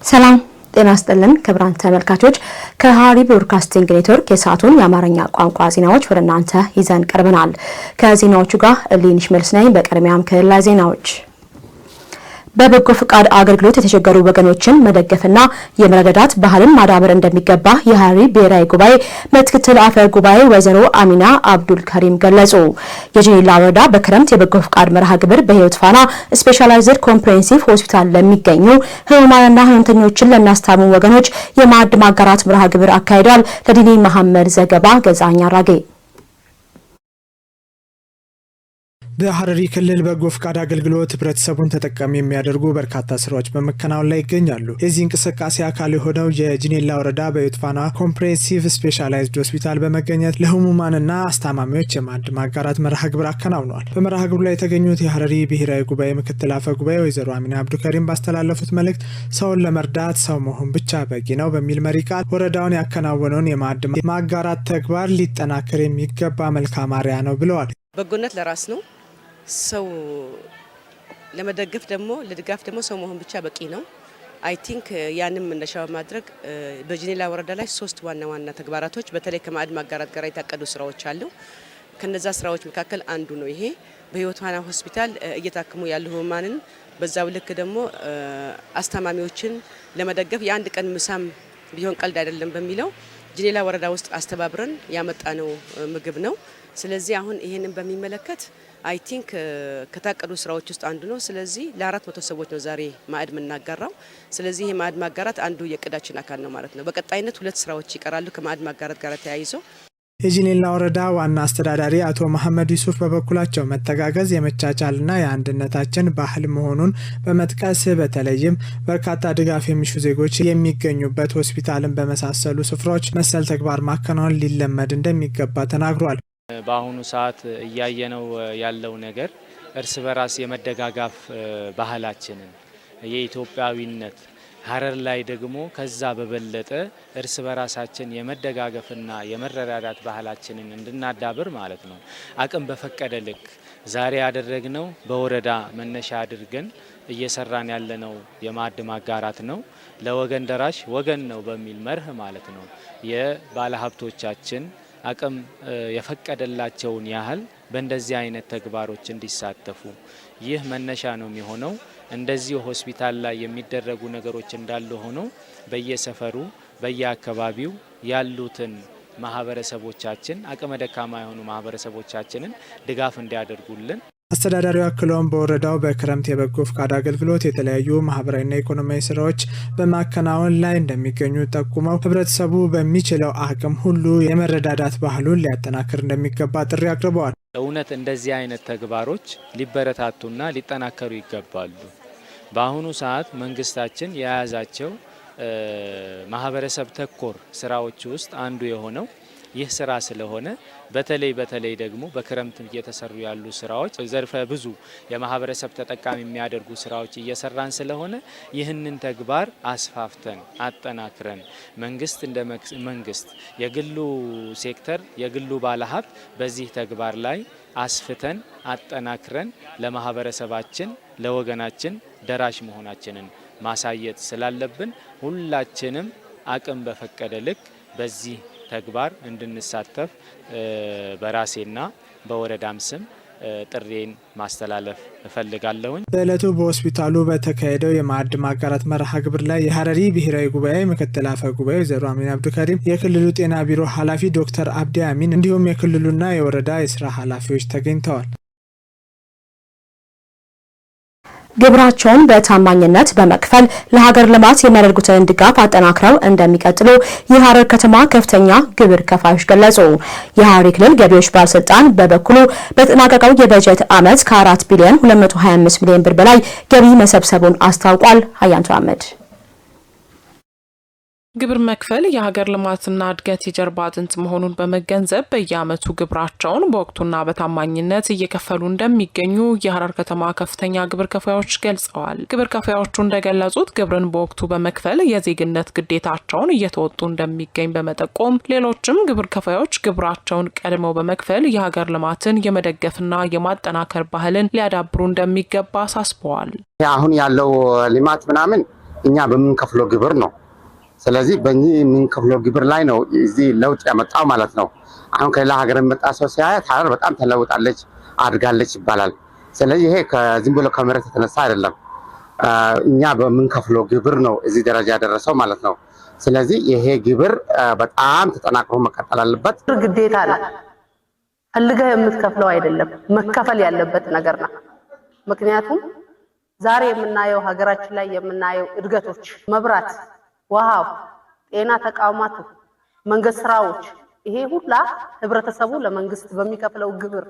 ሰላም ጤና ይስጥልን ክቡራን ተመልካቾች ከሐረሪ ብሮድካስቲንግ ኔትወርክ የሰዓቱን የአማርኛ ቋንቋ ዜናዎች ወደ እናንተ ይዘን ቀርበናል። ከዜናዎቹ ጋር ሊንሽ መልስ ነኝ። በቅድሚያም ክልላዊ ዜናዎች በበጎ ፍቃድ አገልግሎት የተቸገሩ ወገኖችን መደገፍና የመረዳዳት ባህልን ማዳበር እንደሚገባ የሐረሪ ብሔራዊ ጉባኤ ምክትል አፈ ጉባኤ ወይዘሮ አሚና አብዱል ከሪም ገለጹ። የጂኔላ ወረዳ በክረምት የበጎ ፍቃድ መርሃ ግብር በህይወት ፋና ስፔሻላይዝድ ኮምፕሬሄንሲቭ ሆስፒታል ለሚገኙ ህሙማንና ህመምተኞችን ለሚያስታምሙ ወገኖች የማዕድ ማጋራት መርሃ ግብር አካሂዷል። ለዲኒ መሐመድ ዘገባ ገዛኛ አራጌ። በሐረሪ ክልል በጎ ፍቃድ አገልግሎት ህብረተሰቡን ተጠቃሚ የሚያደርጉ በርካታ ስራዎች በመከናወን ላይ ይገኛሉ። የዚህ እንቅስቃሴ አካል የሆነው የጂኔላ ወረዳ በህይወት ፋና ኮምፕሬሄንሲቭ ስፔሻላይዝድ ሆስፒታል በመገኘት ለህሙማንና አስታማሚዎች የማዕድ ማጋራት መርሃ ግብር አከናውነዋል። በመርሃ ግብሩ ላይ የተገኙት የሐረሪ ብሔራዊ ጉባኤ ምክትል አፈ ጉባኤ ወይዘሮ አሚና አብዱል ከሪም ባስተላለፉት መልእክት ሰውን ለመርዳት ሰው መሆን ብቻ በቂ ነው በሚል መሪ ቃል ወረዳውን ያከናወነውን የማዕድ ማጋራት ተግባር ሊጠናከር የሚገባ መልካም አርአያ ነው ብለዋል። በጎነት ለራስ ነው። ሰው ለመደገፍ ደግሞ ለድጋፍ ደግሞ ሰው መሆን ብቻ በቂ ነው። አይ ቲንክ ያንም መነሻው ማድረግ በጂኔላ ወረዳ ላይ 3 ዋና ተግባራቶች በተለይ ከማዕድ ማጋራት ጋር የታቀዱ ስራዎች አሉ። ከነዛ ስራዎች መካከል አንዱ ነው ይሄ በህይወት ፋና ሆስፒታል እየታከሙ ያሉ ህሙማንን በዛው ልክ ደግሞ አስታማሚዎችን ለመደገፍ የአንድ ቀን ምሳም ቢሆን ቀልድ አይደለም በሚለው ጂኔላ ወረዳ ውስጥ አስተባብረን ያመጣነው ምግብ ነው። ስለዚህ አሁን ይሄንን በሚመለከት አይ ቲንክ ከታቀዱ ስራዎች ውስጥ አንዱ ነው። ስለዚህ ለ400 ሰዎች ነው ዛሬ ማዕድ የምናጋራው። ስለዚህ ይሄ ማዕድ ማጋራት አንዱ የቅዳችን አካል ነው ማለት ነው። በቀጣይነት 2 ስራዎች ይቀራሉ ከማዕድ ማጋራት ጋር ተያይዞ። የጂኔላ ወረዳ ዋና አስተዳዳሪ አቶ መሐመድ ዩሱፍ በበኩላቸው መተጋገዝ የመቻቻልና የአንድነታችን ባህል መሆኑን በመጥቀስ በተለይም በርካታ ድጋፍ የሚሹ ዜጎች የሚገኙበት ሆስፒታልን በመሳሰሉ ስፍራዎች መሰል ተግባር ማከናወን ሊለመድ እንደሚገባ ተናግሯል። በአሁኑ ሰዓት እያየነው ያለው ነገር እርስ በራስ የመደጋጋፍ ባህላችንን የኢትዮጵያዊነት ሐረር ላይ ደግሞ ከዛ በበለጠ እርስ በራሳችን የመደጋገፍና የመረዳዳት ባህላችንን እንድናዳብር ማለት ነው። አቅም በፈቀደ ልክ ዛሬ ያደረግነው በወረዳ መነሻ አድርገን እየሰራን ያለነው የማዕድ ማጋራት ነው። ለወገን ደራሽ ወገን ነው በሚል መርህ ማለት ነው። የባለሀብቶቻችን አቅም የፈቀደላቸውን ያህል በእንደዚህ አይነት ተግባሮች እንዲሳተፉ ይህ መነሻ ነው የሚሆነው። እንደዚህ ሆስፒታል ላይ የሚደረጉ ነገሮች እንዳሉ ሆኖ በየሰፈሩ በየአካባቢው ያሉትን ማህበረሰቦቻችን አቅመ ደካማ የሆኑ ማህበረሰቦቻችንን ድጋፍ እንዲያደርጉልን አስተዳዳሪው አክለውም በወረዳው በክረምት የበጎ ፍቃድ አገልግሎት የተለያዩ ማህበራዊና ኢኮኖሚያዊ ስራዎች በማከናወን ላይ እንደሚገኙ ጠቁመው ህብረተሰቡ በሚችለው አቅም ሁሉ የመረዳዳት ባህሉን ሊያጠናክር እንደሚገባ ጥሪ አቅርበዋል። እውነት እንደዚህ አይነት ተግባሮች ሊበረታቱና ሊጠናከሩ ይገባሉ። በአሁኑ ሰዓት መንግስታችን የያዛቸው ማህበረሰብ ተኮር ስራዎች ውስጥ አንዱ የሆነው ይህ ስራ ስለሆነ በተለይ ደግሞ በክረምት እየተሰሩ ያሉ ስራዎች ዘርፈ ብዙ የማህበረሰብ ተጠቃሚ የሚያደርጉ ስራዎች እየሰራን ስለሆነ ይህንን ተግባር አስፋፍተን አጠናክረን መንግስት እንደ መንግስት የግሉ ሴክተር የግሉ ባለሀብት በዚህ ተግባር ላይ አስፍተን አጠናክረን ለማህበረሰባችን ለወገናችን ደራሽ መሆናችንን ማሳየት ስላለብን ሁላችንም አቅም በፈቀደ ልክ በዚህ ተግባር እንድንሳተፍ በራሴና በወረዳም ስም ጥሬን ማስተላለፍ እፈልጋለሁኝ። በእለቱ በሆስፒታሉ በተካሄደው የማዕድ ማጋራት መርሃ ግብር ላይ የሐረሪ ብሔራዊ ጉባኤ ምክትል አፈ ጉባኤ ወይዘሮ አሚና አብዱል ከሪም፣ የክልሉ ጤና ቢሮ ኃላፊ ዶክተር አብዲ አሚን እንዲሁም የክልሉና የወረዳ የስራ ኃላፊዎች ተገኝተዋል። ግብራቸውን በታማኝነት በመክፈል ለሀገር ልማት የሚያደርጉትን ድጋፍ አጠናክረው እንደሚቀጥሉ የሐረር ከተማ ከፍተኛ ግብር ከፋዮች ገለጹ። የሐረሪ ክልል ገቢዎች ባለስልጣን በበኩሉ በተጠናቀቀው የበጀት ዓመት ከ4 ቢሊዮን 225 ሚሊዮን ብር በላይ ገቢ መሰብሰቡን አስታውቋል። ሀያንቱ አህመድ ግብር መክፈል የሀገር ልማትና እድገት የጀርባ አጥንት መሆኑን በመገንዘብ በየዓመቱ ግብራቸውን በወቅቱና በታማኝነት እየከፈሉ እንደሚገኙ የሐረር ከተማ ከፍተኛ ግብር ከፋዮች ገልጸዋል። ግብር ከፋዮቹ እንደገለጹት ግብርን በወቅቱ በመክፈል የዜግነት ግዴታቸውን እየተወጡ እንደሚገኝ በመጠቆም ሌሎችም ግብር ከፋዮች ግብራቸውን ቀድመው በመክፈል የሀገር ልማትን የመደገፍና የማጠናከር ባህልን ሊያዳብሩ እንደሚገባ አሳስበዋል። አሁን ያለው ልማት ምናምን እኛ በምንከፍለው ግብር ነው። ስለዚህ በእኚህ የምንከፍለው ግብር ላይ ነው እዚህ ለውጥ ያመጣው ማለት ነው። አሁን ከሌላ ሀገር የመጣ ሰው ሲያያት ሀረር በጣም ተለውጣለች፣ አድጋለች ይባላል። ስለዚህ ይሄ ዝም ብሎ ከመሬት የተነሳ አይደለም፣ እኛ በምንከፍለው ግብር ነው እዚህ ደረጃ ያደረሰው ማለት ነው። ስለዚህ ይሄ ግብር በጣም ተጠናክሮ መቀጠል አለበት። ግዴታ ነው፣ ፈልገህ የምትከፍለው አይደለም፣ መከፈል ያለበት ነገር ነው። ምክንያቱም ዛሬ የምናየው ሀገራችን ላይ የምናየው እድገቶች መብራት፣ ውሃ፣ ጤና ተቋማቱ፣ መንገድ ስራዎች ይሄ ሁላ ህብረተሰቡ ለመንግስት በሚከፍለው ግብር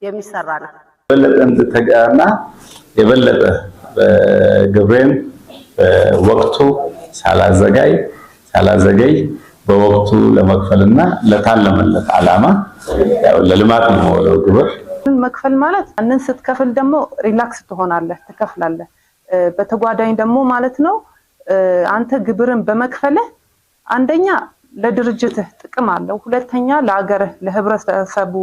የሚሰራ ነው። በለጠ ተጋና የበለጠ ግብሬን ወቅቱ ሳላዘገይ በወቅቱ ለመክፈልና ለታለመለት ዓላማ ያው ለልማት ነው ግብር መክፈል ማለት አንን ስትከፍል ደግሞ ሪላክስ ትሆናለህ፣ ትከፍላለህ። በተጓዳኝ ደግሞ ማለት ነው አንተ ግብርን በመክፈልህ አንደኛ ለድርጅትህ ጥቅም አለው፣ ሁለተኛ ለሀገርህ ለህብረተሰቡ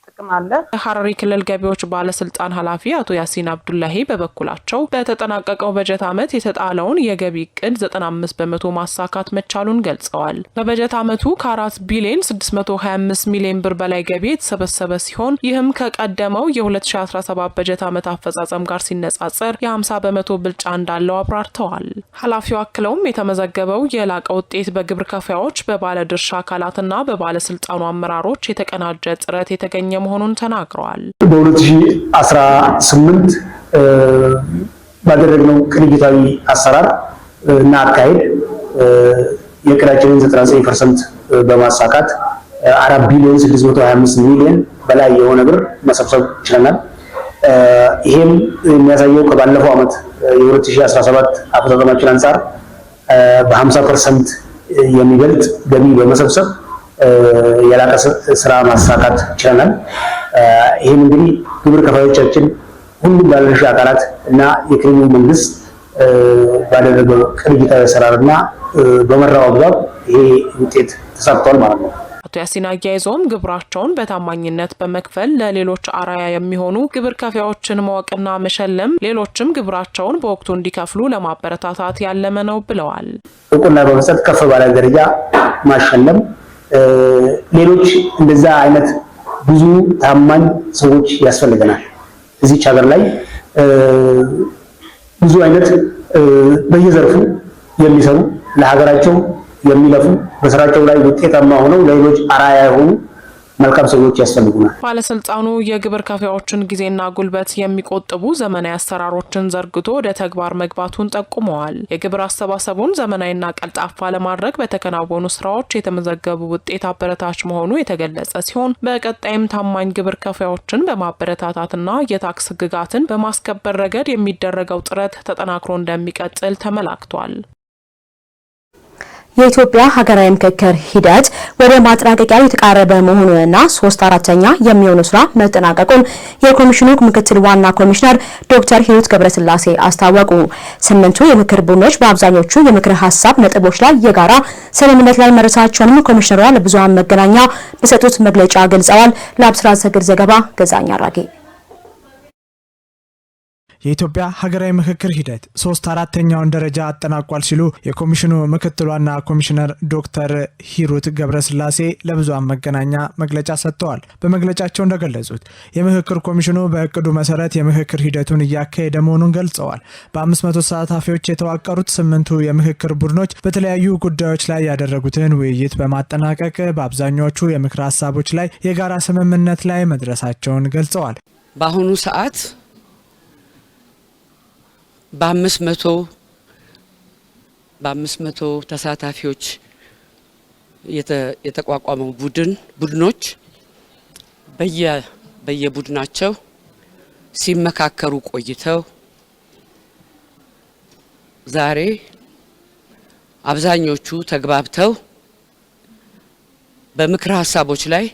ጥቅም አለ። ሐረሪ ክልል ገቢዎች ባለስልጣን ኃላፊ አቶ ያሲን አብዱላሂ በበኩላቸው በተጠናቀቀው በጀት ዓመት የተጣለውን የገቢ እቅድ 95 በመቶ ማሳካት መቻሉን ገልጸዋል። በበጀት ዓመቱ ከ4 ቢሊዮን 625 ሚሊዮን ብር በላይ ገቢ የተሰበሰበ ሲሆን ይህም ከቀደመው የ2017 በጀት ዓመት አፈጻጸም ጋር ሲነጻጸር የ50 በመቶ ብልጫ እንዳለው አብራርተዋል። ኃላፊው አክለውም የተመዘገበው የላቀ ውጤት በግብር ከፋዮች፣ በባለድርሻ አካላትና በባለስልጣኑ አመራሮች የተቀናጀ ጥረት የተገኘ መሆኑን ተናግረዋል። በ2018 ባደረግነው ቅንጅታዊ አሰራር እና አካሄድ የዕቅዳችንን 99% በማሳካት 4 ቢሊዮን 625 ሚሊዮን በላይ የሆነ ብር መሰብሰብ ችለናል። ይሄም የሚያሳየው ከባለፈው ዓመት የ2017 አፈጻጸማችን አንጻር በ50% የሚበልጥ ገቢ በመሰብሰብ የላቀ ስራ ማሳካት ችለናል። ይህም እንግዲህ ግብር ከፋዮቻችን ሁሉም ባለድርሻ አካላት እና የክልሉ መንግስት ባደረገው ቅንጅታዊ አሰራርና በመራው አግባብ ይሄ ውጤት ተሳክቷል ማለት ነው። አቶ ያሲን አያይዘውም ግብራቸውን በታማኝነት በመክፈል ለሌሎች አርአያ የሚሆኑ ግብር ከፋዮችን ማወቅና መሸለም ሌሎችም ግብራቸውን በወቅቱ እንዲከፍሉ ለማበረታታት ያለመ ነው ብለዋል። እውቅና በመስጠት ከፍ ባለ ደረጃ ማሸለም፣ ሌሎች እንደዛ አይነት ብዙ ታማኝ ሰዎች ያስፈልገናል። እዚች ሀገር ላይ ብዙ አይነት በየዘርፉ የሚሰሩ ለሀገራቸው የሚለፉ በስራቸው ላይ ውጤታማ ሆነው ለሌሎች አርአያ የሆኑ መልካም ሰዎች ያስፈልጉናል። ባለስልጣኑ የግብር ከፋዮችን ጊዜና ጉልበት የሚቆጥቡ ዘመናዊ አሰራሮችን ዘርግቶ ወደ ተግባር መግባቱን ጠቁመዋል። የግብር አሰባሰቡን ዘመናዊና ቀልጣፋ ለማድረግ በተከናወኑ ስራዎች የተመዘገቡ ውጤት አበረታች መሆኑ የተገለጸ ሲሆን በቀጣይም ታማኝ ግብር ከፋዮችን በማበረታታትና የታክስ ሕግጋትን በማስከበር ረገድ የሚደረገው ጥረት ተጠናክሮ እንደሚቀጥል ተመላክቷል። የኢትዮጵያ ሀገራዊ ምክክር ሂደት ወደ ማጠናቀቂያ የተቃረበ መሆኑንና 3/4 የሚሆኑ ስራ መጠናቀቁን የኮሚሽኑ ምክትል ዋና ኮሚሽነር ዶክተር ሂሩት ገብረስላሴ አስታወቁ። 8ቱ የምክር ቡድኖች በአብዛኞቹ የምክር ሀሳብ ነጥቦች ላይ የጋራ ስምምነት ላይ መድረሳቸውንም ኮሚሽነሯ ለብዙሃን መገናኛ በሰጡት መግለጫ ገልጸዋል። ለአብስራ ሰግድ ዘገባ ገዛኛ አራጌ። የኢትዮጵያ ሀገራዊ ምክክር ሂደት 3/4ኛውን ደረጃ አጠናቋል ሲሉ የኮሚሽኑ ምክትል ዋና ኮሚሽነር ዶክተር ሂሩት ገብረስላሴ ለብዙሃን መገናኛ መግለጫ ሰጥተዋል። በመግለጫቸው እንደገለጹት የምክክር ኮሚሽኑ በእቅዱ መሰረት የምክክር ሂደቱን እያካሄደ መሆኑን ገልጸዋል። በ500 ተሳታፊዎች የተዋቀሩት 8ቱ የምክክር ቡድኖች በተለያዩ ጉዳዮች ላይ ያደረጉትን ውይይት በማጠናቀቅ በአብዛኞቹ የምክር ሀሳቦች ላይ የጋራ ስምምነት ላይ መድረሳቸውን ገልጸዋል። በአሁኑ ሰዓት በ500 ተሳታፊዎች የተቋቋመው ቡድኖች በየቡድናቸው ሲመካከሩ ቆይተው ዛሬ አብዛኞቹ ተግባብተው በምክር ሀሳቦች ላይ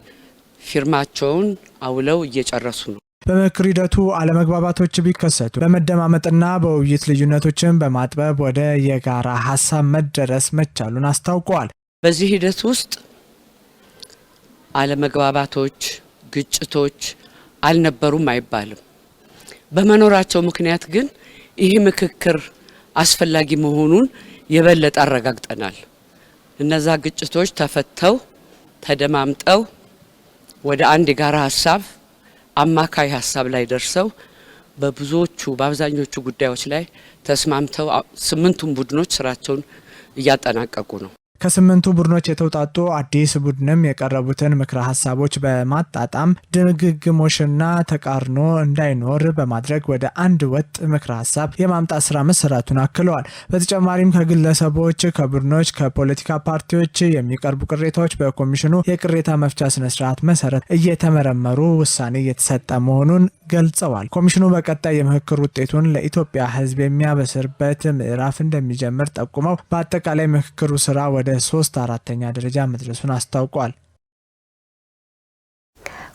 ፊርማቸውን አውለው እየጨረሱ ነው። በምክክር ሂደቱ አለመግባባቶች ቢከሰቱ በመደማመጥና በውይይት ልዩነቶችን በማጥበብ ወደ የጋራ ሀሳብ መደረስ መቻሉን አስታውቀዋል። በዚህ ሂደት ውስጥ አለመግባባቶች፣ ግጭቶች አልነበሩም አይባልም። በመኖራቸው ምክንያት ግን ይህ ምክክር አስፈላጊ መሆኑን የበለጠ አረጋግጠናል። እነዛ ግጭቶች ተፈተው ተደማምጠው ወደ አንድ የጋራ ሀሳብ አማካይ ሀሳብ ላይ ደርሰው በአብዛኞቹ ጉዳዮች ላይ ተስማምተው 8ቱም ቡድኖች ስራቸውን እያጠናቀቁ ነው። ከ8ቱ ቡድኖች የተውጣጡ አዲስ ቡድንም የቀረቡትን ምክረ ሀሳቦች በማጣጣም ድግግሞሽና ተቃርኖ እንዳይኖር በማድረግ ወደ አንድ ወጥ ምክረ ሀሳብ የማምጣት ስራ መሰራቱን አክለዋል። በተጨማሪም ከግለሰቦች፣ ከቡድኖች፣ ከፖለቲካ ፓርቲዎች የሚቀርቡ ቅሬታዎች በኮሚሽኑ የቅሬታ መፍቻ ስነስርዓት መሰረት እየተመረመሩ ውሳኔ እየተሰጠ መሆኑን ገልጸዋል። ኮሚሽኑ በቀጣይ የምክክር ውጤቱን ለኢትዮጵያ ሕዝብ የሚያበስርበት ምዕራፍ እንደሚጀምር ጠቁመው በአጠቃላይ ምክክሩ ስራ ወደ 3/4ኛ ደረጃ መድረሱን አስታውቋል።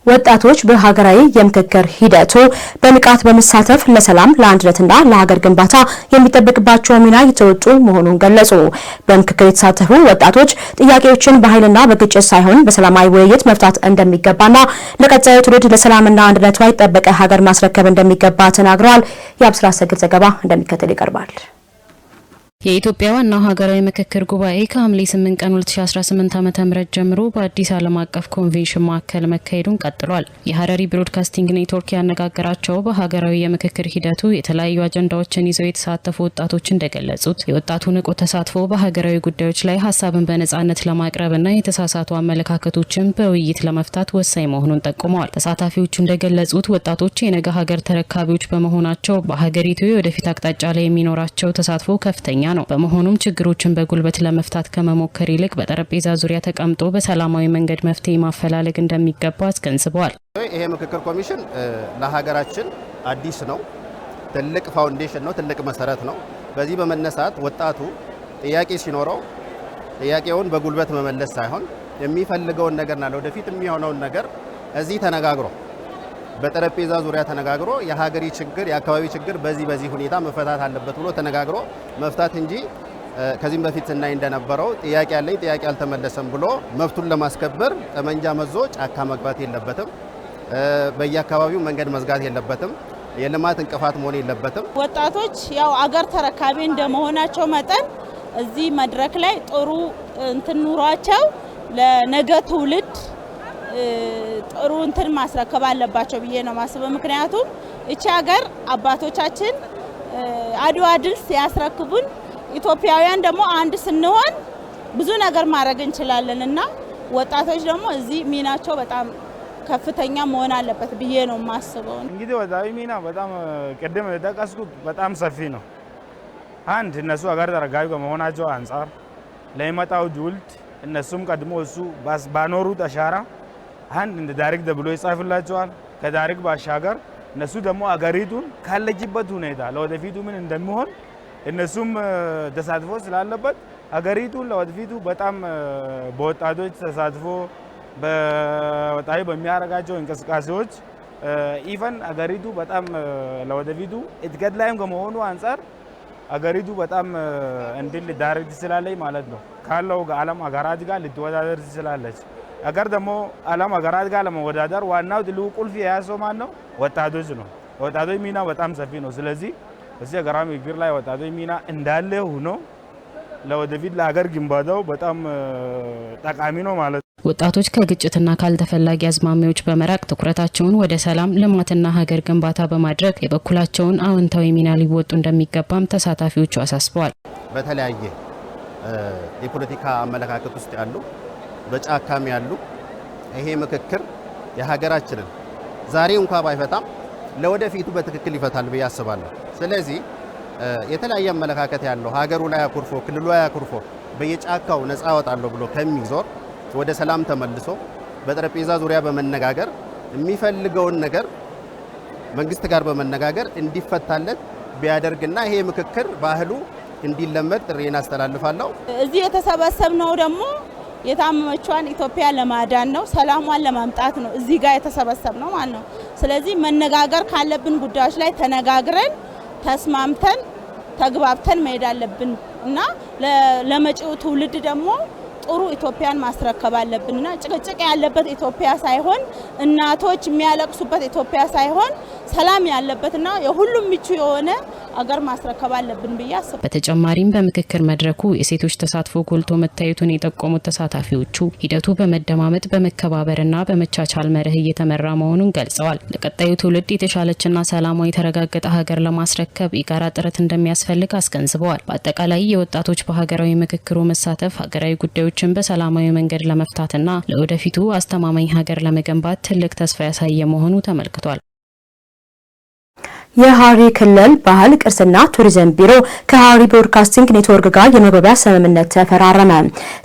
ወጣቶች በሀገራዊ የምክክር ሂደቱ በንቃት በመሳተፍ ለሰላም ለአንድነትና ለሀገር ግንባታ የሚጠበቅባቸው ሚና እየተወጡ መሆኑን ገለጹ። በምክክር የተሳተፉ ወጣቶች ጥያቄዎችን በኃይልና በግጭት ሳይሆን በሰላማዊ ውይይት መፍታት እንደሚገባና ለቀጣዩ ትውልድ ለሰላምና አንድነቷ የጠበቀ ሀገር ማስረከብ እንደሚገባ ተናግረዋል። የአብስራ ሰግድ ዘገባ እንደሚከተል ይቀርባል። የኢትዮጵያ ዋናው ሀገራዊ ምክክር ጉባኤ ከሐምሌ 8 ቀን 2018 ዓ.ም ጀምሮ በአዲስ ዓለም አቀፍ ኮንቬንሽን ማዕከል መካሄዱን ቀጥሏል። የሀረሪ ብሮድካስቲንግ ኔትወርክ ያነጋገራቸው በሀገራዊ የምክክር ሂደቱ የተለያዩ አጀንዳዎችን ይዘው የተሳተፉ ወጣቶች እንደገለጹት የወጣቱ ንቁ ተሳትፎ በሀገራዊ ጉዳዮች ላይ ሀሳብን በነጻነት ለማቅረብና የተሳሳቱ አመለካከቶችን በውይይት ለመፍታት ወሳኝ መሆኑን ጠቁመዋል። ተሳታፊዎቹ እንደገለጹት ወጣቶች የነገ ሀገር ተረካቢዎች በመሆናቸው በሀገሪቱ የወደፊት አቅጣጫ ላይ የሚኖራቸው ተሳትፎ ከፍተኛ ነው። በመሆኑም ችግሮችን በጉልበት ለመፍታት ከመሞከር ይልቅ በጠረጴዛ ዙሪያ ተቀምጦ በሰላማዊ መንገድ መፍትሄ ማፈላለግ እንደሚገባ አስገንዝበዋል። ይሄ ምክክር ኮሚሽን ለሀገራችን አዲስ ነው። ትልቅ ፋውንዴሽን ነው። ትልቅ መሰረት ነው። በዚህ በመነሳት ወጣቱ ጥያቄ ሲኖረው ጥያቄውን በጉልበት መመለስ ሳይሆን የሚፈልገውን ነገርና ለወደፊት የሚሆነውን ነገር እዚህ ተነጋግሮ በጠረጴዛ ዙሪያ ተነጋግሮ የሀገሪ ችግር የአካባቢ ችግር በዚህ ሁኔታ መፈታት አለበት ብሎ ተነጋግሮ መፍታት እንጂ ከዚህም በፊት ስናይ እንደነበረው ጥያቄ ያለኝ ጥያቄ አልተመለሰም ብሎ መብቱን ለማስከበር ጠመንጃ መዞ ጫካ መግባት የለበትም። በየአካባቢው መንገድ መዝጋት የለበትም። የልማት እንቅፋት መሆን የለበትም። ወጣቶች ያው አገር ተረካቢ እንደመሆናቸው መጠን እዚህ መድረክ ላይ ጥሩ ኑሯቸው ለነገ ትውልድ ጥሩ ማስረከብ አለባቸው ብዬ ነው ማስበው። ምክንያቱም እቺ ሀገር አባቶቻችን አድዋ ድል ሲያስረክቡን ኢትዮጵያውያን ደግሞ አንድ ስንሆን ብዙ ነገር ማድረግ እንችላለን እና ወጣቶች ደግሞ እዚህ ሚናቸው በጣም ከፍተኛ መሆን አለበት ብዬ ነው ማስበው። እንግዲህ ወጣዊ ሚና በጣም ቀደም ተጠቀስኩት በጣም ሰፊ ነው። አንድ እነሱ ሀገር ተረካቢ ከመሆናቸው አንፃር ለሚመጣው ትውልድ እነሱም ቀድሞ እሱ ባኖሩት አሻራ አንድ እንደ ታሪክ ተብሎ ይጻፍላቸዋል። ከታሪክ ባሻገር እነሱ ደግሞ አገሪቱን ካለችበት ሁኔታ ለወደፊቱ ምን እንደሚሆን እነሱም ተሳትፎ ስላለበት አገሪቱን ለወደፊቱ በጣም በወጣቶች ተሳትፎ በወጣይ በሚያረጋቸው እንቅስቃሴዎች ኢቨን አገሪቱ በጣም ለወደፊቱ እድገት ላይም ከመሆኑ አንፃር አገሪቱ በጣም እንድል ዳርግ ትችላለች ማለት ነው። ካለው ዓለም ሀገራት ጋር ልትወዳደር ትችላለች። አገር ደግሞ ዓለም ሀገራት ጋር ለመወዳደር ዋናው ትልቁ ቁልፍ የያዘው ማን ነው? ወጣቶች ነው። ወጣቶች ሚና በጣም ሰፊ ነው። ስለዚህ እዚህ ሀገራዊ ምክክር ላይ ወጣቶች ሚና እንዳለ ሆኖ ለወደፊት ለሀገር ግንባታው በጣም ጠቃሚ ነው ማለት ነው። ወጣቶች ከግጭትና ካልተፈላጊ አዝማሚያዎች በመራቅ ትኩረታቸውን ወደ ሰላም ልማትና ሀገር ግንባታ በማድረግ የበኩላቸውን አዎንታዊ ሚና ሊወጡ እንደሚገባም ተሳታፊዎቹ አሳስበዋል። በተለያየ የፖለቲካ አመለካከት ውስጥ ያሉ በጫካም ያሉ ይሄ ምክክር የሀገራችንን ዛሬ እንኳን ባይፈታም ለወደፊቱ በትክክል ይፈታል ብዬ አስባለሁ። ስለዚህ የተለያየ አመለካከት ያለው ሀገሩ ላይ አኩርፎ ክልሉ ላይ አኩርፎ በየጫካው ነፃ ወጣለሁ ብሎ ከሚዞር ወደ ሰላም ተመልሶ በጠረጴዛ ዙሪያ በመነጋገር የሚፈልገውን ነገር መንግስት ጋር በመነጋገር እንዲፈታለት ቢያደርግና ይሄ ምክክር ባህሉ እንዲለመድ ጥሪዬን አስተላልፋለሁ። እዚህ የተሰበሰብነው ደግሞ የታመመቿን ኢትዮጵያ ለማዳን ነው፣ ሰላሟን ለማምጣት ነው እዚህ ጋር የተሰበሰብነው ማለት ነው። ስለዚህ መነጋገር ካለብን ጉዳዮች ላይ ተነጋግረን ተስማምተን ተግባብተን መሄድ አለብን እና ለመጪው ትውልድ ደግሞ ጥሩ ኢትዮጵያን ማስረከብ አለብንና ጭቅጭቅ ያለበት ኢትዮጵያ ሳይሆን እናቶች የሚያለቅሱበት ኢትዮጵያ ሳይሆን ሰላም ያለበትና የሁሉም ምቹ የሆነ አገር ማስረከብ አለብን ብዬ አስባለሁ። በተጨማሪም በምክክር መድረኩ የሴቶች ተሳትፎ ጎልቶ መታየቱን የጠቆሙት ተሳታፊዎቹ ሂደቱ በመደማመጥ በመከባበርና በመቻቻል መርህ እየተመራ መሆኑን ገልጸዋል። ለቀጣዩ ትውልድ የተሻለችና ሰላማዊ የተረጋገጠ ሀገር ለማስረከብ የጋራ ጥረት እንደሚያስፈልግ አስገንዝበዋል። በአጠቃላይ የወጣቶች በሀገራዊ ምክክሩ መሳተፍ ሀገራዊ ጉዳዮችን በሰላማዊ መንገድ ለመፍታትና ለወደፊቱ አስተማማኝ ሀገር ለመገንባት ትልቅ ተስፋ ያሳየ መሆኑ ተመልክቷል። የሐረሪ ክልል ባህል ቅርስና ቱሪዝም ቢሮ ከሐረሪ ብሮድካስቲንግ ኔትወርክ ጋር የመግባቢያ ስምምነት ተፈራረመ።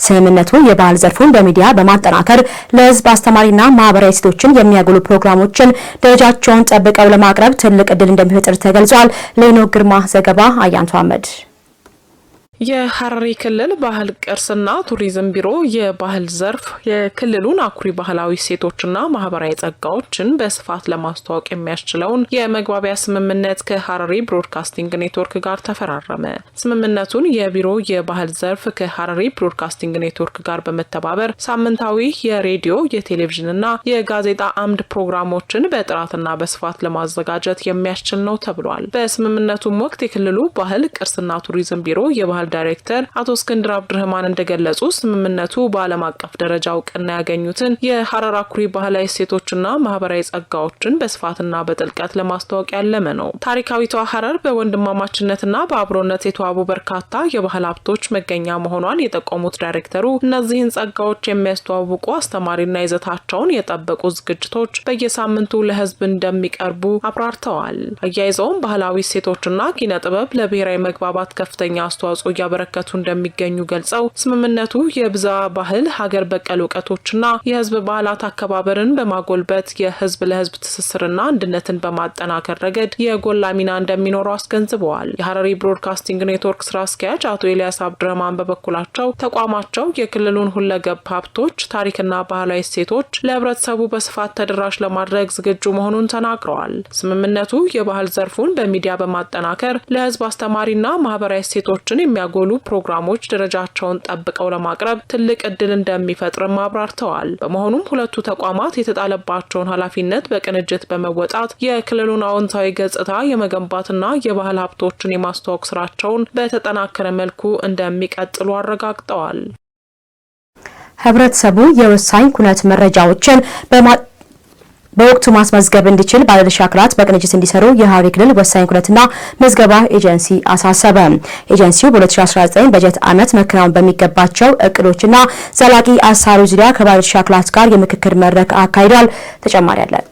ስምምነቱ የባህል ዘርፉን በሚዲያ በማጠናከር ለሕዝብ አስተማሪና ማህበራዊ እሴቶችን የሚያጎሉ ፕሮግራሞችን ደረጃቸውን ጠብቀው ለማቅረብ ትልቅ እድል እንደሚፈጥር ተገልጿል። ለሄኖክ ግርማ ዘገባ አያንቱ አህመድ። የሐረሪ ክልል ባህል ቅርስና ቱሪዝም ቢሮ የባህል ዘርፍ የክልሉን አኩሪ ባህላዊ እሴቶችና ማህበራዊ ጸጋዎችን በስፋት ለማስተዋወቅ የሚያስችለውን የመግባቢያ ስምምነት ከሐረሪ ብሮድካስቲንግ ኔትወርክ ጋር ተፈራረመ። ስምምነቱን የቢሮ የባህል ዘርፍ ከሐረሪ ብሮድካስቲንግ ኔትወርክ ጋር በመተባበር ሳምንታዊ የሬዲዮ የቴሌቪዥንና የጋዜጣ አምድ ፕሮግራሞችን በጥራትና በስፋት ለማዘጋጀት የሚያስችል ነው ተብሏል። በስምምነቱም ወቅት የክልሉ ባህል ቅርስና ቱሪዝም ቢሮ የባህል ዳይሬክተር አቶ እስክንድር አብዱረህማን እንደገለጹ ስምምነቱ በዓለም አቀፍ ደረጃ እውቅና ያገኙትን የሐረር አኩሪ ባህላዊ እሴቶችና ማህበራዊ ጸጋዎችን በስፋትና በጥልቀት ለማስተዋወቅ ያለመ ነው። ታሪካዊቷ ሐረር በወንድማማችነትና በአብሮነት የተዋቡ በርካታ የባህል ሀብቶች መገኛ መሆኗን የጠቆሙት ዳይሬክተሩ እነዚህን ጸጋዎች የሚያስተዋውቁ አስተማሪና ይዘታቸውን የጠበቁ ዝግጅቶች በየሳምንቱ ለሕዝብ እንደሚቀርቡ አብራርተዋል። አያይዘውም ባህላዊ እሴቶችና ኪነ ጥበብ ለብሔራዊ መግባባት ከፍተኛ አስተዋጽኦ እያበረከቱ እንደሚገኙ ገልጸው ስምምነቱ የብዛ ባህል ሀገር በቀል እውቀቶችና የህዝብ ባህላት አከባበርን በማጎልበት የህዝብ ለህዝብ ትስስርና አንድነትን በማጠናከር ረገድ የጎላ ሚና እንደሚኖረው አስገንዝበዋል። የሐረሪ ብሮድካስቲንግ ኔትወርክ ስራ አስኪያጅ አቶ ኤልያስ አብዱረህማን በበኩላቸው ተቋማቸው የክልሉን ሁለገብ ሀብቶች ታሪክና ባህላዊ እሴቶች ለህብረተሰቡ በስፋት ተደራሽ ለማድረግ ዝግጁ መሆኑን ተናግረዋል። ስምምነቱ የባህል ዘርፉን በሚዲያ በማጠናከር ለህዝብ አስተማሪና ማህበራዊ እሴቶችን የሚያጎሉ ፕሮግራሞች ደረጃቸውን ጠብቀው ለማቅረብ ትልቅ እድል እንደሚፈጥርም አብራርተዋል። በመሆኑም ሁለቱ ተቋማት የተጣለባቸውን ኃላፊነት በቅንጅት በመወጣት የክልሉን አዎንታዊ ገጽታ የመገንባትና የባህል ሀብቶችን የማስተዋወቅ ስራቸውን በተጠናከረ መልኩ እንደሚቀጥሉ አረጋግጠዋል። ህብረተሰቡ የወሳኝ ኩነት መረጃዎችን በወቅቱ ማስመዝገብ እንዲችል ባለድርሻ አካላት በቅንጅት እንዲሰሩ የሐረሪ ክልል ወሳኝ ኩነትና ምዝገባ ኤጀንሲ አሳሰበ። ኤጀንሲው በ2019 በጀት ዓመት መከናወን በሚገባቸው እቅዶችና ዘላቂ አሰራሮች ዙሪያ ከባለድርሻ አካላት ጋር የምክክር መድረክ አካሂዷል። ተጨማሪ አለን።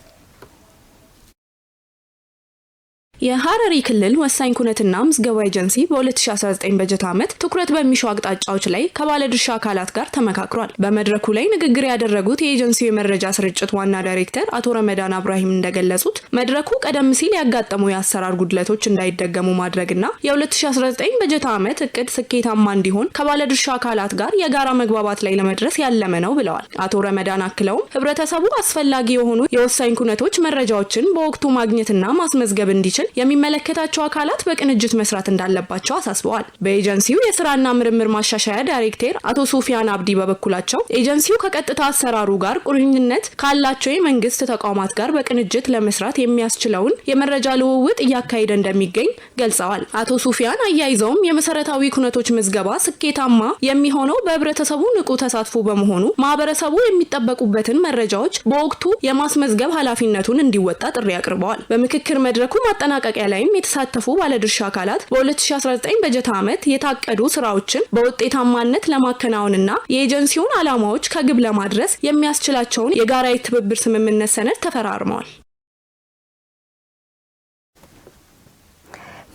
የሐረሪ ክልል ወሳኝ ኩነትና ምዝገባ ኤጀንሲ በ2019 በጀት ዓመት ትኩረት በሚሹ አቅጣጫዎች ላይ ከባለድርሻ አካላት ጋር ተመካክሯል። በመድረኩ ላይ ንግግር ያደረጉት የኤጀንሲው የመረጃ ስርጭት ዋና ዳይሬክተር አቶ ረመዳን አብራሂም እንደገለጹት መድረኩ ቀደም ሲል ያጋጠሙ የአሰራር ጉድለቶች እንዳይደገሙ ማድረግና የ2019 በጀት ዓመት እቅድ ስኬታማ እንዲሆን ከባለድርሻ አካላት ጋር የጋራ መግባባት ላይ ለመድረስ ያለመ ነው ብለዋል። አቶ ረመዳን አክለውም ህብረተሰቡ አስፈላጊ የሆኑ የወሳኝ ኩነቶች መረጃዎችን በወቅቱ ማግኘትና ማስመዝገብ እንዲችል የሚመለከታቸው አካላት በቅንጅት መስራት እንዳለባቸው አሳስበዋል። በኤጀንሲው የስራና ምርምር ማሻሻያ ዳይሬክተር አቶ ሱፊያን አብዲ በበኩላቸው ኤጀንሲው ከቀጥታ አሰራሩ ጋር ቁርኝነት ካላቸው የመንግስት ተቋማት ጋር በቅንጅት ለመስራት የሚያስችለውን የመረጃ ልውውጥ እያካሄደ እንደሚገኝ ገልጸዋል። አቶ ሱፊያን አያይዘውም የመሰረታዊ ኩነቶች ምዝገባ ስኬታማ የሚሆነው በህብረተሰቡ ንቁ ተሳትፎ በመሆኑ ማህበረሰቡ የሚጠበቁበትን መረጃዎች በወቅቱ የማስመዝገብ ኃላፊነቱን እንዲወጣ ጥሪ አቅርበዋል። በምክክር መድረኩ ማጠናቀቂያ ላይም የተሳተፉ ባለድርሻ አካላት በ2019 በጀት ዓመት የታቀዱ ስራዎችን በውጤታማነት ለማከናወንና የኤጀንሲውን ዓላማዎች ከግብ ለማድረስ የሚያስችላቸውን የጋራ የትብብር ስምምነት ሰነድ ተፈራርመዋል።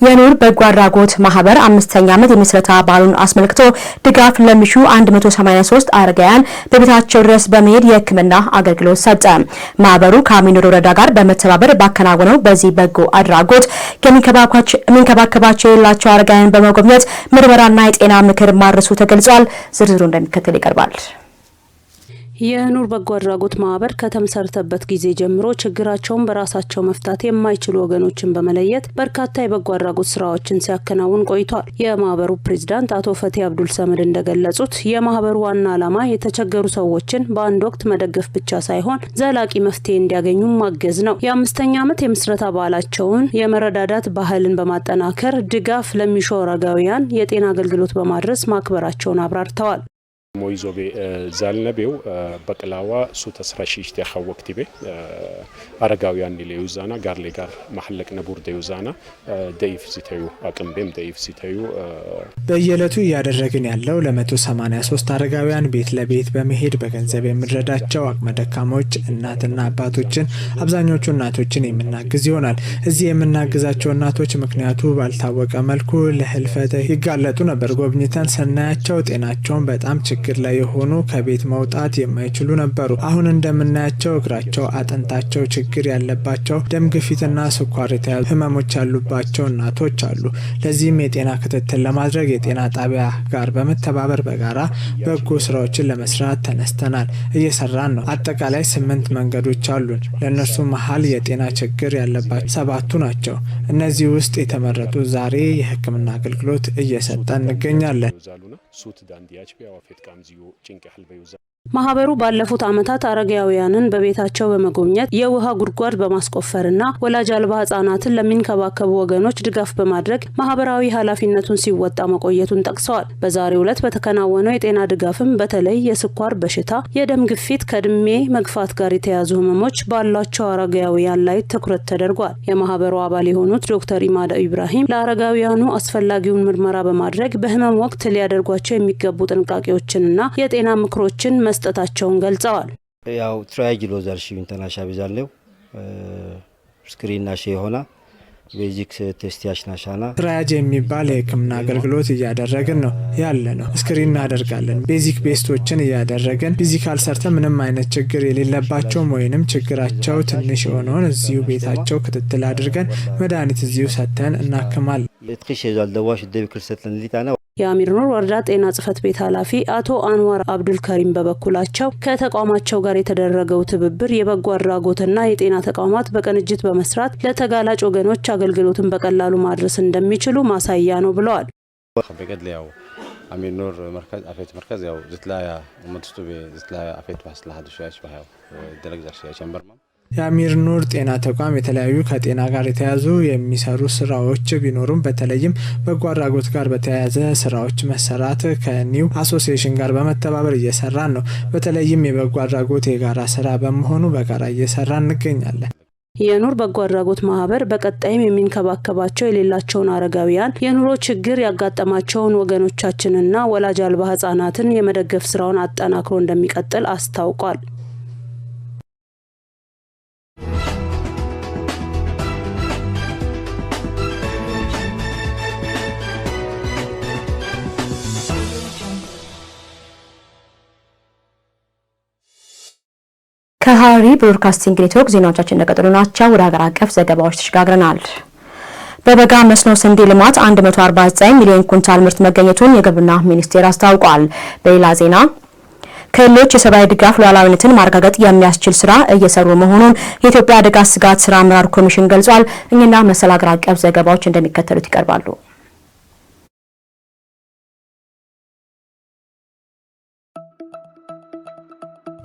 የኑር በጎ አድራጎት ማህበር 5ኛ ዓመት የምስረታ በዓሉን አስመልክቶ ድጋፍ ለሚሹ 183 አረጋውያን በቤታቸው ድረስ በመሄድ የሕክምና አገልግሎት ሰጠ። ማህበሩ ከአሚኑር ወረዳ ጋር በመተባበር ባከናወነው በዚህ በጎ አድራጎት የሚንከባከባቸው የሌላቸው አረጋውያን በመጎብኘት ምርመራና የጤና ምክር ማድረሱ ተገልጿል። ዝርዝሩ እንደሚከተል ይቀርባል። የኑር በጎ አድራጎት ማህበር ከተመሰረተበት ጊዜ ጀምሮ ችግራቸውን በራሳቸው መፍታት የማይችሉ ወገኖችን በመለየት በርካታ የበጎ አድራጎት ስራዎችን ሲያከናውን ቆይቷል። የማህበሩ ፕሬዝዳንት አቶ ፈቲ አብዱል ሰመድ እንደገለጹት የማህበሩ ዋና ዓላማ የተቸገሩ ሰዎችን በአንድ ወቅት መደገፍ ብቻ ሳይሆን ዘላቂ መፍትሄ እንዲያገኙ ማገዝ ነው። የ5ኛ ዓመት የምስረታ በዓላቸውን የመረዳዳት ባህልን በማጠናከር ድጋፍ ለሚሹ አረጋውያን የጤና አገልግሎት በማድረስ ማክበራቸውን አብራርተዋል። ሞይዞቤ ዛልነቤው በቅላዋ ሱ ተስራሽሽ ተኸወክቲቤ አረጋውያን ሊዩዛና ጋር ለጋር ማህለቅ ነቡር ደዩዛና ደይፍ ሲተዩ አቅምቤም ደይፍ ሲተዩ በየለቱ ያደረግን ያለው ለ183 አረጋውያን ቤት ለቤት በመሄድ በገንዘብ የምንረዳቸው አቅመ ደካሞች እናትና አባቶችን አብዛኞቹ እናቶችን የምናግዝ ይሆናል። እዚህ የምናግዛቸው እናቶች ምክንያቱ ባልታወቀ መልኩ ለህልፈተ ይጋለጡ ነበር። ጎብኝተን ስናያቸው ጤናቸውን በጣም ችግር ላይ የሆኑ ከቤት መውጣት የማይችሉ ነበሩ። አሁን እንደምናያቸው እግራቸው አጥንታቸው ችግር ያለባቸው ደም ግፊትና ስኳር የተያዙ ህመሞች ያሉባቸው እናቶች አሉ። ለዚህም የጤና ክትትል ለማድረግ የጤና ጣቢያ ጋር በመተባበር በጋራ በጎ ስራዎችን ለመስራት ተነስተናል። እየሰራን ነው። አጠቃላይ 8 መንገዶች አሉን። ለነሱ መሀል የጤና ችግር ያለባቸው 7ቱ ናቸው። እነዚህ ውስጥ የተመረጡ ዛሬ የህክምና አገልግሎት እየሰጠን እንገኛለን። ማህበሩ ባለፉት አመታት አረጋውያንን በቤታቸው በመጎብኘት የውሃ ጉድጓድ በማስቆፈርና ወላጅ አልባ ህጻናትን ለሚንከባከቡ ወገኖች ድጋፍ በማድረግ ማህበራዊ ኃላፊነቱን ሲወጣ መቆየቱን ጠቅሰዋል። በዛሬው ዕለት በተከናወነው የጤና ድጋፍም በተለይ የስኳር በሽታ፣ የደም ግፊት፣ ከእድሜ መግፋት ጋር የተያዙ ህመሞች ባሏቸው አረጋውያን ላይ ትኩረት ተደርጓል። የማህበሩ አባል የሆኑት ዶክተር ኢማዳ ኢብራሂም ለአረጋውያኑ አስፈላጊውን ምርመራ በማድረግ በህመም ወቅት ሊያደርጓቸው የሚገቡ ጥንቃቄዎችንና የጤና ምክሮችን መስጠታቸውን ገልጸዋል። ያው ትራያጅሎዛር ሺ ኢንተርናሽናል ቢዛለው ስክሪንና ሺ ሆና ቤዚክ ቴስት ያሽናሻና ትራያጅ የሚባል የህክምና አገልግሎት እያደረግን ነው ያለ ነው። ስክሪን እናደርጋለን። ቤዚክ ቤስቶችን እያደረግን ፊዚካል ሰርተን ምንም አይነት ችግር የሌለባቸውም ወይንም ችግራቸው ትንሽ የሆነውን እዚሁ ቤታቸው ክትትል አድርገን መድኃኒት እዚሁ ሰጥተን እናክማለን። ለትሪሽ ያልደዋሽ ደብክል ሰጥተን ሊታና የአሚር ኑር ወረዳ ጤና ጽህፈት ቤት ኃላፊ አቶ አንዋር አብዱል ከሪም በበኩላቸው ከተቋማቸው ጋር የተደረገው ትብብር የበጎ አድራጎትና የጤና ተቋማት በቅንጅት በመስራት ለተጋላጭ ወገኖች አገልግሎትን በቀላሉ ማድረስ እንደሚችሉ ማሳያ ነው ብለዋል። በቀድለው አሚር ኑር መርከዝ አፌት መርከዝ ያው ዝትላያ ወመጥቶ ዝትላያ አፌት ዋስላህ ሀዲሽ ባው ደረጃ ቸምበርማ የአሚር ኑር ጤና ተቋም የተለያዩ ከጤና ጋር የተያዙ የሚሰሩ ስራዎች ቢኖሩም በተለይም በጎ አድራጎት ጋር በተያያዘ ስራዎች መሰራት ከኒው አሶሲዬሽን ጋር በመተባበር እየሰራን ነው። በተለይም የበጎ አድራጎት የጋራ ስራ በመሆኑ በጋራ እየሰራን እንገኛለን። የኑር በጎ አድራጎት ማህበር በቀጣይም የሚንከባከባቸው የሌላቸውን አረጋውያን የኑሮ ችግር ያጋጠማቸውን ወገኖቻችንና ወላጅ አልባ ህጻናትን የመደገፍ ስራውን አጠናክሮ እንደሚቀጥል አስታውቋል። ከሐረሪ ብሮድካስቲንግ ኔትወርክ ዜናዎቻችን እንደቀጠሉ ናቸው። ወደ ሀገር አቀፍ ዘገባዎች ተሸጋግረናል። በበጋ መስኖ ስንዴ ልማት 149 ሚሊዮን ኩንታል ምርት መገኘቱን የግብርና ሚኒስቴር አስታውቋል። በሌላ ዜና ክልሎች የሰብአዊ ድጋፍ ሉዓላዊነትን ማረጋገጥ የሚያስችል ስራ እየሰሩ መሆኑን የኢትዮጵያ አደጋ ስጋት ስራ አመራር ኮሚሽን ገልጿል። እኛና መሰል ሀገር አቀፍ ዘገባዎች እንደሚከተሉት ይቀርባሉ።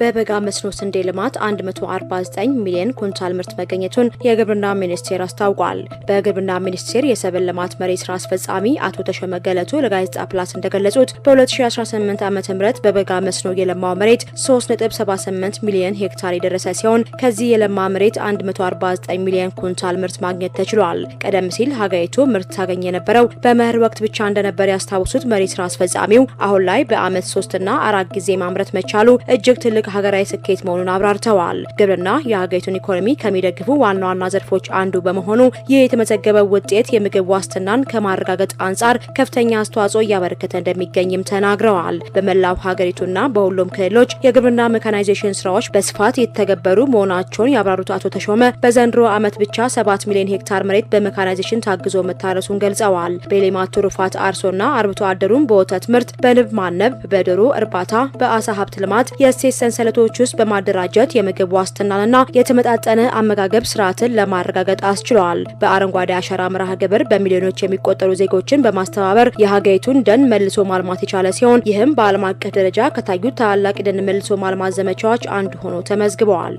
በበጋ መስኖ ስንዴ ልማት 149 ሚሊዮን ኩንታል ምርት መገኘቱን የግብርና ሚኒስቴር አስታውቋል። በግብርና ሚኒስቴር የሰብል ልማት መሪ ስራ አስፈጻሚ አቶ ተሾመ ገለቱ ለጋዜጣ ፕላስ እንደገለጹት በ2018 ዓ.ም በበጋ መስኖ የለማው መሬት 3.78 ሚሊዮን ሄክታር የደረሰ ሲሆን ከዚህ የለማ መሬት 149 ሚሊዮን ኩንታል ምርት ማግኘት ተችሏል። ቀደም ሲል ሀገሪቱ ምርት ታገኝ የነበረው በመኸር ወቅት ብቻ እንደነበር ያስታውሱት መሪ ስራ አስፈጻሚው አሁን ላይ በአመት 3 እና 4 ጊዜ ማምረት መቻሉ እጅግ ትልቅ ሀገራዊ ስኬት መሆኑን አብራርተዋል። ግብርና የሀገሪቱን ኢኮኖሚ ከሚደግፉ ዋና ዋና ዘርፎች አንዱ በመሆኑ ይህ የተመዘገበው ውጤት የምግብ ዋስትናን ከማረጋገጥ አንጻር ከፍተኛ አስተዋጽኦ እያበረከተ እንደሚገኝም ተናግረዋል። በመላው ሀገሪቱና በሁሉም ክልሎች የግብርና ሜካናይዜሽን ስራዎች በስፋት የተተገበሩ መሆናቸውን ያብራሩት አቶ ተሾመ በዘንድሮ ዓመት ብቻ 7 ሚሊዮን ሄክታር መሬት በሜካናይዜሽን ታግዞ መታረሱን ገልጸዋል። በሌማት ትሩፋት አርሶና አርብቶ አደሩን በወተት ምርት፣ በንብ ማነብ፣ በዶሮ እርባታ፣ በአሳ ሀብት ልማት፣ የእሴት ሰንሰለቶች ውስጥ በማደራጀት የምግብ ዋስትናንና የተመጣጠነ አመጋገብ ስርዓትን ለማረጋገጥ አስችሏል። በአረንጓዴ አሻራ መርሃ ግብር በሚሊዮኖች የሚቆጠሩ ዜጎችን በማስተባበር የሀገሪቱን ደን መልሶ ማልማት የቻለ ሲሆን ይህም በዓለም አቀፍ ደረጃ ከታዩት ታላላቅ የደን መልሶ ማልማት ዘመቻዎች አንዱ ሆኖ ተመዝግበዋል።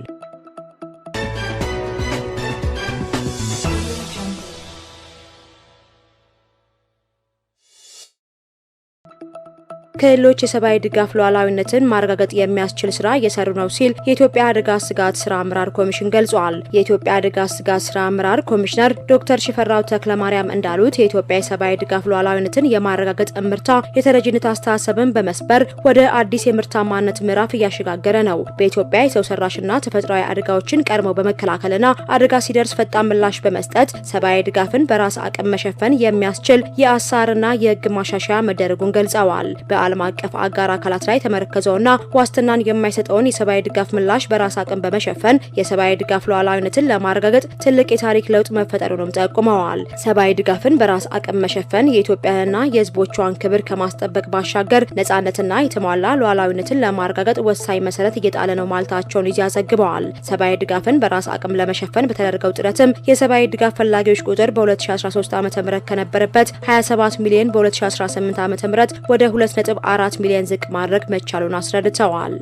ክልሎች የሰብአዊ ድጋፍ ሉዓላዊነትን ማረጋገጥ የሚያስችል ስራ እየሰሩ ነው ሲል የኢትዮጵያ አደጋ ስጋት ስራ አመራር ኮሚሽን ገልጿል። የኢትዮጵያ አደጋ ስጋት ስራ አመራር ኮሚሽነር ዶክተር ሽፈራው ተክለማርያም እንዳሉት የኢትዮጵያ የሰብአዊ ድጋፍ ሉዓላዊነትን የማረጋገጥ እምርታ የተረጂነት አስተሳሰብን በመስበር ወደ አዲስ የምርታማነት ምዕራፍ እያሸጋገረ ነው። በኢትዮጵያ የሰው ሰራሽና ተፈጥሯዊ አደጋዎችን ቀድመው በመከላከልና አደጋ ሲደርስ ፈጣን ምላሽ በመስጠት ሰብአዊ ድጋፍን በራስ አቅም መሸፈን የሚያስችል የአሰራርና የህግ ማሻሻያ መደረጉን ገልጸዋል። ዓለም አቀፍ አጋር አካላት ላይ ተመረከዘውና ዋስትናን የማይሰጠውን የሰብአዊ ድጋፍ ምላሽ በራስ አቅም በመሸፈን የሰብአዊ ድጋፍ ሉዓላዊነትን ለማረጋገጥ ትልቅ የታሪክ ለውጥ መፈጠሩንም ጠቁመዋል። ሰብአዊ ድጋፍን በራስ አቅም መሸፈን የኢትዮጵያና የህዝቦቿን ክብር ከማስጠበቅ ባሻገር ነጻነትና የተሟላ ሉዓላዊነትን ለማረጋገጥ ወሳኝ መሰረት እየጣለ ነው ማለታቸውን ያዘግበዋል። ሰብአዊ ድጋፍን በራስ አቅም ለመሸፈን በተደረገው ጥረትም የሰብአዊ ድጋፍ ፈላጊዎች ቁጥር በ2013 ዓ.ም ከነበረበት 27 ሚሊዮን በ2018 ዓ.ም ወደ 2.4 ሚሊዮን ዝቅ ማድረግ መቻሉን አስረድተዋል።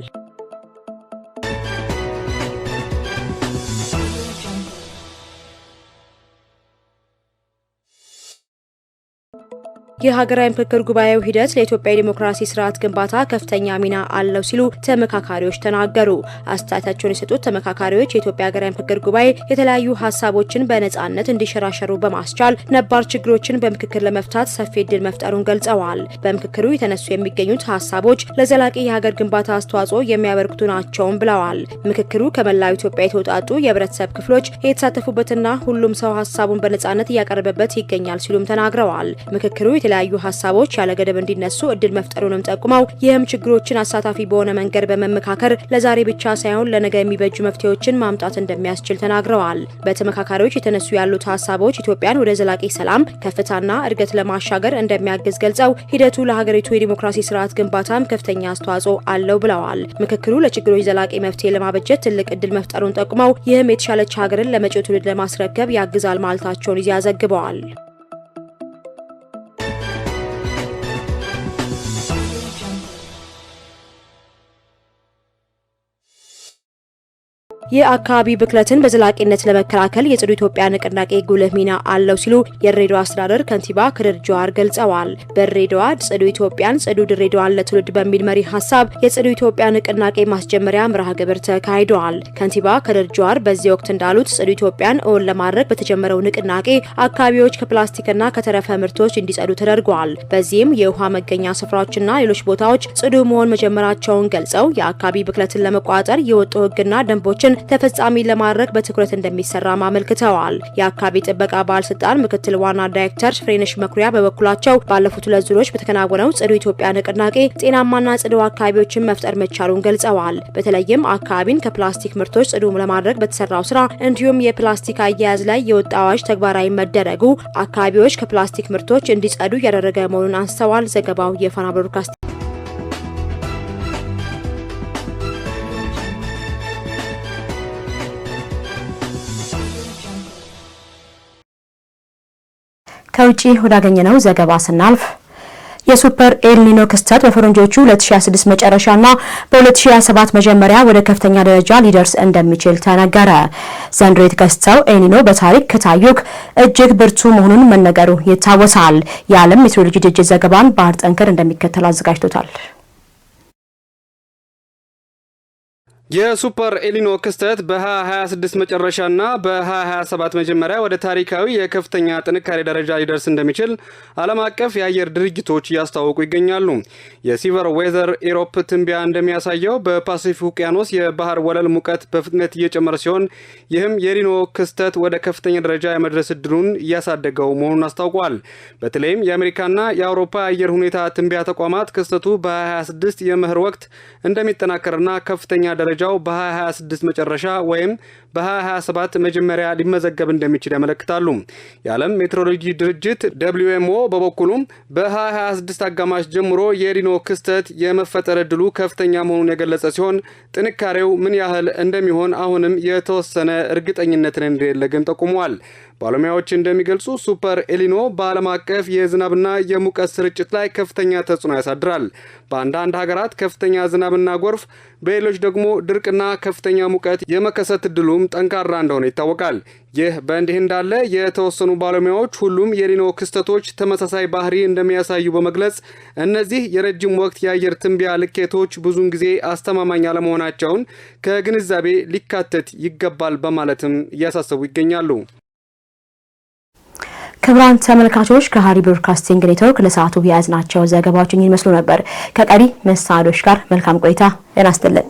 የሀገራዊ ምክክር ጉባኤው ሂደት ለኢትዮጵያ ዲሞክራሲ ስርዓት ግንባታ ከፍተኛ ሚና አለው ሲሉ ተመካካሪዎች ተናገሩ። አስተያየታቸውን የሰጡት ተመካካሪዎች የኢትዮጵያ ሀገራዊ ምክክር ጉባኤ የተለያዩ ሀሳቦችን በነጻነት እንዲሸራሸሩ በማስቻል ነባር ችግሮችን በምክክር ለመፍታት ሰፊ እድል መፍጠሩን ገልጸዋል። በምክክሩ የተነሱ የሚገኙት ሀሳቦች ለዘላቂ የሀገር ግንባታ አስተዋጽኦ የሚያበረክቱ ናቸውም ብለዋል። ምክክሩ ከመላው ኢትዮጵያ የተውጣጡ የህብረተሰብ ክፍሎች የተሳተፉበትና ሁሉም ሰው ሀሳቡን በነጻነት እያቀረበበት ይገኛል ሲሉም ተናግረዋል። ምክክሩ የተለያዩ ሀሳቦች ያለ ገደብ እንዲነሱ እድል መፍጠሩንም ጠቁመው ይህም ችግሮችን አሳታፊ በሆነ መንገድ በመመካከር ለዛሬ ብቻ ሳይሆን ለነገ የሚበጁ መፍትሄዎችን ማምጣት እንደሚያስችል ተናግረዋል። በተመካካሪዎች የተነሱ ያሉት ሀሳቦች ኢትዮጵያን ወደ ዘላቂ ሰላም፣ ከፍታና እድገት ለማሻገር እንደሚያግዝ ገልጸው ሂደቱ ለሀገሪቱ የዲሞክራሲ ስርዓት ግንባታም ከፍተኛ አስተዋጽኦ አለው ብለዋል። ምክክሩ ለችግሮች ዘላቂ መፍትሄ ለማበጀት ትልቅ እድል መፍጠሩን ጠቁመው ይህም የተሻለች ሀገርን ለመጪው ትውልድ ለማስረከብ ያግዛል ማለታቸውን ዘግበዋል። የአካባቢ ብክለትን በዘላቂነት ለመከላከል የጽዱ ኢትዮጵያ ንቅናቄ ጉልህ ሚና አለው ሲሉ የድሬዳዋ አስተዳደር ከንቲባ ከድር ጁሃር ገልጸዋል። በድሬዳዋ ጽዱ ኢትዮጵያን ጽዱ ድሬዳዋን ለትውልድ በሚል መሪ ሀሳብ የጽዱ ኢትዮጵያ ንቅናቄ ማስጀመሪያ መርሃ ግብር ተካሂደዋል። ከንቲባ ከድር ጁሃር በዚህ ወቅት እንዳሉት ጽዱ ኢትዮጵያን እውን ለማድረግ በተጀመረው ንቅናቄ አካባቢዎች ከፕላስቲክና ከተረፈ ምርቶች እንዲጸዱ ተደርገዋል። በዚህም የውሃ መገኛ ስፍራዎችና ሌሎች ቦታዎች ጽዱ መሆን መጀመራቸውን ገልጸው የአካባቢ ብክለትን ለመቆጣጠር የወጡ ህግና ደንቦችን ተፈጻሚ ለማድረግ በትኩረት እንደሚሰራ አመልክተዋል። የአካባቢ ጥበቃ ባለስልጣን ምክትል ዋና ዳይሬክተር ፍሬነሽ መኩሪያ በበኩላቸው ባለፉት 2 ዙሮች በተከናወነው ጽዱ ኢትዮጵያ ንቅናቄ ጤናማና ጽዱ አካባቢዎችን መፍጠር መቻሉን ገልጸዋል። በተለይም አካባቢን ከፕላስቲክ ምርቶች ጽዱ ለማድረግ በተሰራው ስራ እንዲሁም የፕላስቲክ አያያዝ ላይ የወጣ አዋጅ ተግባራዊ መደረጉ አካባቢዎች ከፕላስቲክ ምርቶች እንዲጸዱ ያደረገ መሆኑን አንስተዋል። ዘገባው የፋና ብሮድካስት ከውጪ ወዳገኘነው ዘገባ ስናልፍ የሱፐር ኤልኒኖ ክስተት በፈረንጆቹ 2026 መጨረሻና በ2027 መጀመሪያ ወደ ከፍተኛ ደረጃ ሊደርስ እንደሚችል ተነገረ። ዘንድሮ የተከሰተው ኤልኒኖ በታሪክ ከታዩት እጅግ ብርቱ መሆኑን መነገሩ ይታወሳል። የዓለም ሜትሮሎጂ ድርጅት ዘገባን ባህር ጠንከር እንደሚከተለው አዘጋጅቶታል። የሱፐር ኤልኒኖ ክስተት በ2026 መጨረሻና በ2027 መጀመሪያ ወደ ታሪካዊ የከፍተኛ ጥንካሬ ደረጃ ሊደርስ እንደሚችል ዓለም አቀፍ የአየር ድርጅቶች እያስታወቁ ይገኛሉ። የሲቨር ዌዘር ኢሮፕ ትንበያ እንደሚያሳየው በፓሲፊክ ውቅያኖስ የባህር ወለል ሙቀት በፍጥነት እየጨመረ ሲሆን ይህም የኤልኒኖ ክስተት ወደ ከፍተኛ ደረጃ የመድረስ እድሉን እያሳደገው መሆኑን አስታውቋል። በተለይም የአሜሪካና የአውሮፓ የአየር ሁኔታ ትንበያ ተቋማት ክስተቱ በ2026 የመኸር ወቅት እንደሚጠናከርና ከፍተኛ ደረጃ ደረጃው በ2026 መጨረሻ ወይም በ2027 መጀመሪያ ሊመዘገብ እንደሚችል ያመለክታሉ። የዓለም ሜትሮሎጂ ድርጅት WMO በበኩሉ በ2026 አጋማሽ ጀምሮ የኤልኒኖ ክስተት የመፈጠር ዕድሉ ከፍተኛ መሆኑን የገለጸ ሲሆን ጥንካሬው ምን ያህል እንደሚሆን አሁንም የተወሰነ እርግጠኝነትን እንደሌለ ግን ጠቁሟል። ባለሙያዎች እንደሚገልጹ ሱፐር ኤልኒኖ በዓለም አቀፍ የዝናብና የሙቀት ስርጭት ላይ ከፍተኛ ተጽዕኖ ያሳድራል። በአንዳንድ ሀገራት ከፍተኛ ዝናብና ጎርፍ፣ በሌሎች ደግሞ ድርቅና ከፍተኛ ሙቀት የመከሰት ዕድሉም ጠንካራ እንደሆነ ይታወቃል። ይህ በእንዲህ እንዳለ የተወሰኑ ባለሙያዎች ሁሉም የኤልኒኖ ክስተቶች ተመሳሳይ ባህሪ እንደሚያሳዩ በመግለጽ እነዚህ የረጅም ወቅት የአየር ትንበያ ልኬቶች ብዙውን ጊዜ አስተማማኝ አለመሆናቸውን ከግንዛቤ ሊካተት ይገባል በማለትም እያሳሰቡ ይገኛሉ። ክቡራን ተመልካቾች ከሀረሪ ብሮድካስቲንግ ኔትወርክ ለሰዓቱ የያዝናቸው ዘገባዎች ይመስሉ ነበር። ከቀሪ መሰናዶች ጋር መልካም ቆይታ። ጤና ይስጥልን።